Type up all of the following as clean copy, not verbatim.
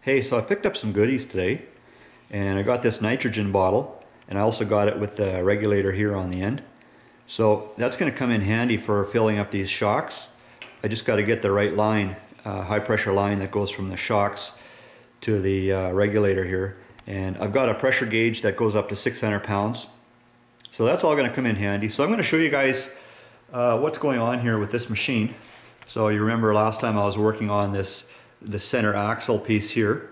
Hey, so I picked up some goodies today, and I got this nitrogen bottle, and I also got it with the regulator here on the end. So that's going to come in handy for filling up these shocks. I just got to get the right line, high pressure line that goes from the shocks to the regulator here. And I've got a pressure gauge that goes up to 600 pounds. So that's all going to come in handy. So I'm going to show you guys what's going on here with this machine. So you remember last time I was working on the center axle piece here,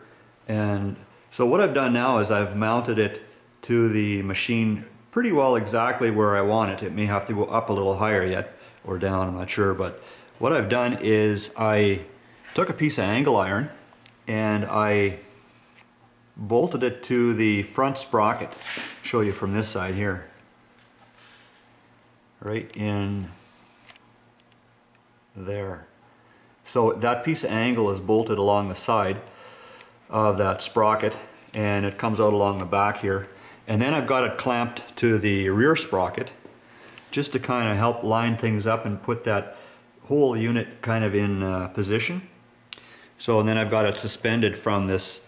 and so what I've done now is I've mounted it to the machine pretty well exactly where I want it. It may have to go up a little higher yet or down, I'm not sure, but what I've done is I took a piece of angle iron and I bolted it to the front sprocket. I'll show you from this side here, right in there. So that piece of angle is bolted along the side of that sprocket, and it comes out along the back here. And then I've got it clamped to the rear sprocket just to kind of help line things up and put that whole unit kind of in position. So and then I've got it suspended from this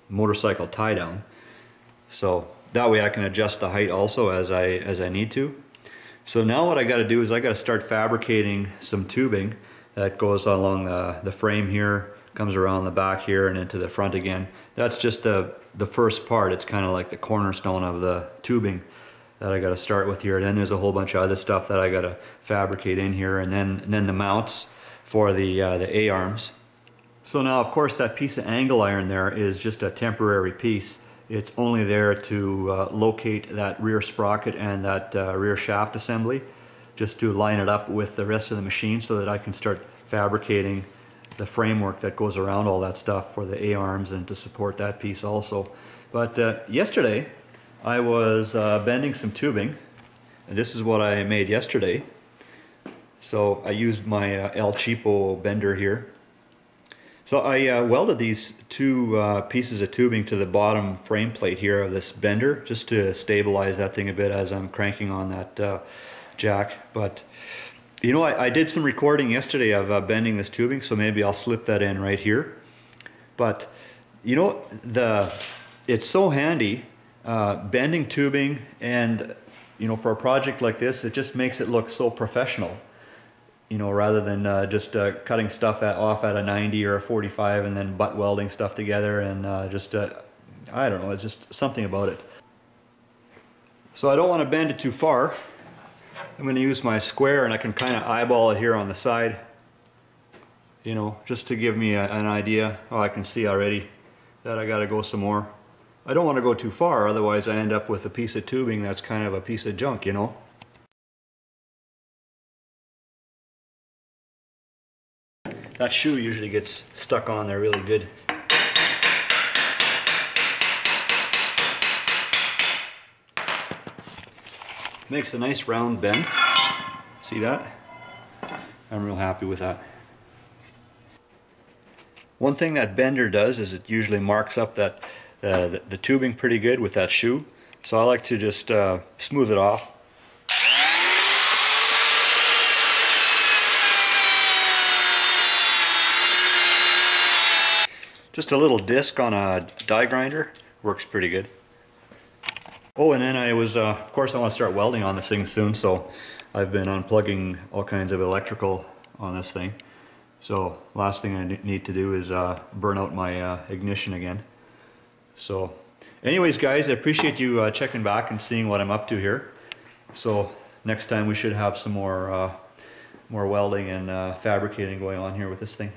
motorcycle tie down. So that way I can adjust the height also as I need to. So now what I got to do is I got to start fabricating some tubing that goes along the frame here, comes around the back here and into the front again. That's just the first part. It's kind of like the cornerstone of the tubing that I got to start with here. Then there's a whole bunch of other stuff that I got to fabricate in here, and then the mounts for the A-arms. So now of course that piece of angle iron there is just a temporary piece. It's only there to locate that rear sprocket and that rear shaft assembly, just to line it up with the rest of the machine so that I can start fabricating the framework that goes around all that stuff for the A-arms and to support that piece also. But yesterday I was bending some tubing, and this is what I made yesterday. So I used my El Cheapo bender here. So I welded these two pieces of tubing to the bottom frame plate here of this bender just to stabilize that thing a bit as I'm cranking on that jack. But you know, I did some recording yesterday of bending this tubing, so maybe I'll slip that in right here. But you know, it's so handy bending tubing, and you know, for a project like this, it just makes it look so professional. You know, rather than just cutting stuff off at a 90 or a 45 and then butt welding stuff together, and I don't know, it's just something about it. So I don't want to bend it too far. I'm going to use my square, and I can kind of eyeball it here on the side, you know, just to give me an idea. Oh, I can see already that I got to go some more. I don't want to go too far, otherwise I end up with a piece of tubing that's kind of a piece of junk, you know. That shoe usually gets stuck on there really good. Makes a nice round bend. See that? I'm real happy with that. One thing that bender does is it usually marks up that the tubing pretty good with that shoe. So I like to just smooth it off. Just a little disc on a die grinder works pretty good. Oh, and then I was, of course I want to start welding on this thing soon, so I've been unplugging all kinds of electrical on this thing. So last thing I need to do is burn out my ignition again. So anyways guys, I appreciate you checking back and seeing what I'm up to here. So next time we should have some more welding and fabricating going on here with this thing.